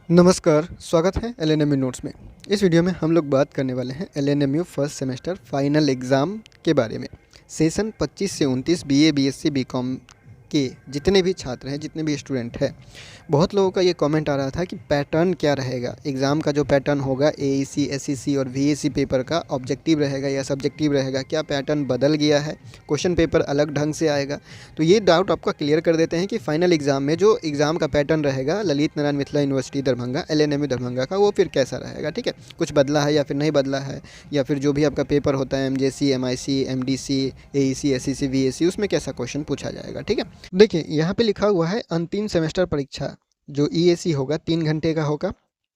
नमस्कार, स्वागत है एलएनएमयू नोट्स में। इस वीडियो में हम लोग बात करने वाले हैं LNMU first semester final exam के बारे में। सेशन 25 से 29 बीए, बीएससी, बीकॉम के जितने भी छात्र हैं, जितने भी स्टूडेंट हैं, बहुत लोगों का ये कमेंट आ रहा था कि पैटर्न क्या रहेगा, एग्ज़ाम का जो पैटर्न होगा एईसी, एसईसी और वीएसी पेपर का ऑब्जेक्टिव रहेगा या सब्जेक्टिव रहेगा, क्या पैटर्न बदल गया है, क्वेश्चन पेपर अलग ढंग से आएगा। तो ये डाउट आपका क्लियर कर देते हैं कि फाइनल एग्ज़ाम में जो एग्ज़ाम का पैटर्न रहेगा ललित नारायण मिथिला यूनिवर्सिटी दरभंगा, एलएनएमयू दरभंगा का, वो फिर कैसा रहेगा। ठीक है, कुछ बदला है या फिर नहीं बदला है, या फिर जो भी आपका पेपर होता है MJC, MIC, MDC, AEC, SEC, VAC, उसमें कैसा क्वेश्चन पूछा जाएगा। ठीक है, देखिए यहाँ पे लिखा हुआ है अंतिम सेमेस्टर परीक्षा जो ईएसी होगा 3 घंटे का होगा,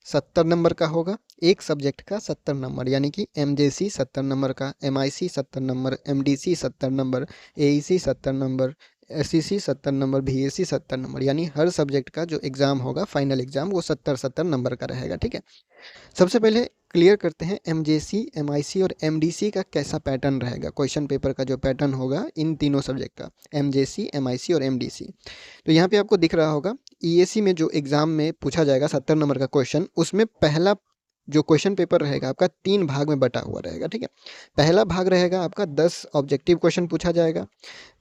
70 नंबर का होगा, एक सब्जेक्ट का 70 नंबर, यानी कि एमजेसी 70 नंबर का, MIC 70 number, MDC 70 number, AEC 70 number, SEC 70 number, VAC 70 number, यानी हर सब्जेक्ट का जो एग्ज़ाम होगा फाइनल एग्ज़ाम वो 70 नंबर का रहेगा। ठीक है, सबसे पहले क्लियर करते हैं एमजेसी, एमआईसी और एमडीसी का कैसा पैटर्न रहेगा। क्वेश्चन पेपर का जो पैटर्न होगा इन तीनों सब्जेक्ट का, एमजेसी, एमआईसी और एमडीसी। तो यहाँ पे आपको दिख रहा होगा ईएसी में जो एग्ज़ाम में पूछा जाएगा 70 नंबर का क्वेश्चन, उसमें पहला जो क्वेश्चन पेपर रहेगा आपका 3 भाग में बटा हुआ रहेगा। ठीक है, पहला भाग रहेगा आपका 10 ऑब्जेक्टिव क्वेश्चन पूछा जाएगा,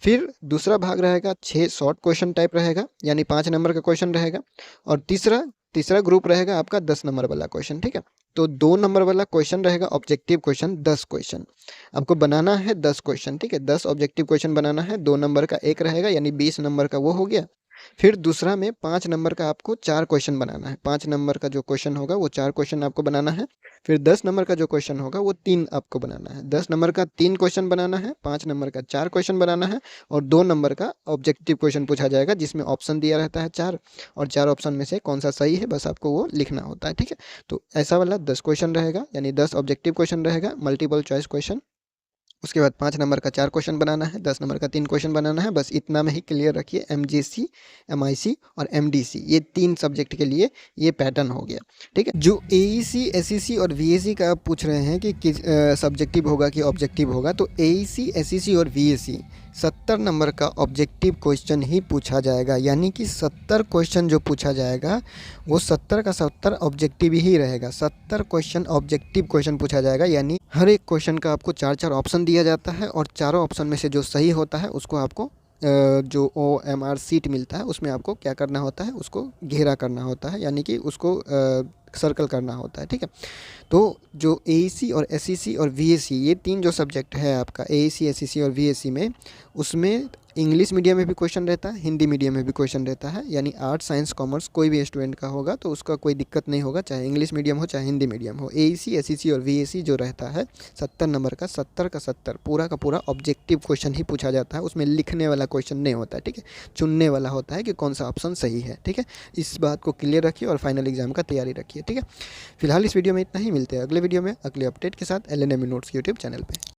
फिर दूसरा भाग रहेगा 6 शॉर्ट क्वेश्चन टाइप रहेगा, यानी 5 नंबर का क्वेश्चन रहेगा, और तीसरा ग्रुप रहेगा आपका 10 नंबर वाला क्वेश्चन। ठीक है, तो 2 नंबर वाला क्वेश्चन रहेगा ऑब्जेक्टिव क्वेश्चन, 10 क्वेश्चन आपको बनाना है, 10 क्वेश्चन। ठीक है, 10 ऑब्जेक्टिव क्वेश्चन बनाना है, 2 नंबर का एक रहेगा, यानी 20 नंबर का वो हो गया। फिर दूसरा में 5 नंबर का आपको 4 क्वेश्चन बनाना है, 5 नंबर का जो क्वेश्चन होगा वो 4 क्वेश्चन आपको बनाना है। फिर 10 नंबर का जो क्वेश्चन होगा वो 3 आपको बनाना है, 10 नंबर का 3 क्वेश्चन बनाना है, 5 नंबर का 4 क्वेश्चन बनाना है, और 2 नंबर का ऑब्जेक्टिव क्वेश्चन पूछा जाएगा जिसमें ऑप्शन दिया रहता है 4, और 4 ऑप्शन में से कौन सा सही है बस आपको वो लिखना होता है। ठीक है, तो ऐसा वाला 10 क्वेश्चन रहेगा, यानी 10 ऑब्जेक्टिव क्वेश्चन रहेगा, मल्टीपल चॉइस क्वेश्चन। उसके बाद 5 नंबर का 4 क्वेश्चन बनाना है, 10 नंबर का 3 क्वेश्चन बनाना है, बस इतना में ही क्लियर रखिए। एमजेसी, एमआईसी और एमडीसी, ये 3 सब्जेक्ट के लिए ये पैटर्न हो गया। ठीक है, जो एईसी, एसईसी और वीएसी का आप पूछ रहे हैं कि किस सब्जेक्टिव होगा कि ऑब्जेक्टिव होगा, तो एईसी, एसईसी और वीएसी 70 नंबर का ऑब्जेक्टिव क्वेश्चन ही पूछा जाएगा, यानी कि 70 क्वेश्चन जो पूछा जाएगा वो 70 का 70 ऑब्जेक्टिव ही रहेगा। 70 क्वेश्चन ऑब्जेक्टिव क्वेश्चन पूछा जाएगा, यानी हर एक क्वेश्चन का आपको 4-4 ऑप्शन दिया जाता है, और चारों ऑप्शन में से जो सही होता है उसको आपको जो ओएमआर सीट मिलता है उसमें आपको क्या करना होता है, उसको घेरा करना होता है, यानी कि उसको सर्कल करना होता है। ठीक है, तो जो एईसी और एसईसी और वीएसी, ये 3 जो सब्जेक्ट है आपका एईसी, एसईसी और वीएसी में, उसमें इंग्लिश मीडियम में भी क्वेश्चन रहता है, हिंदी मीडियम में भी क्वेश्चन रहता है, यानी आर्ट, साइंस, कॉमर्स कोई भी स्टूडेंट का होगा तो उसका कोई दिक्कत नहीं होगा, चाहे इंग्लिश मीडियम हो चाहे हिंदी मीडियम हो। एईसी, एसईसी और वीएसी जो रहता है 70 नंबर का, 70 का 70 पूरा का पूरा ऑब्जेक्टिव क्वेश्चन ही पूछा जाता है, उसमें लिखने वाला क्वेश्चन नहीं होता है। ठीक है, चुनने वाला होता है कि कौन सा ऑप्शन सही है। ठीक है, इस बात को क्लियर रखिए और फाइनल एग्जाम का तैयारी रखिए। ठीक है, फिलहाल इस वीडियो में इतना ही, मिलते हैं अगले वीडियो में अगले अपडेट के साथ एलएनएमयू नोट्स यूट्यूब चैनल पे।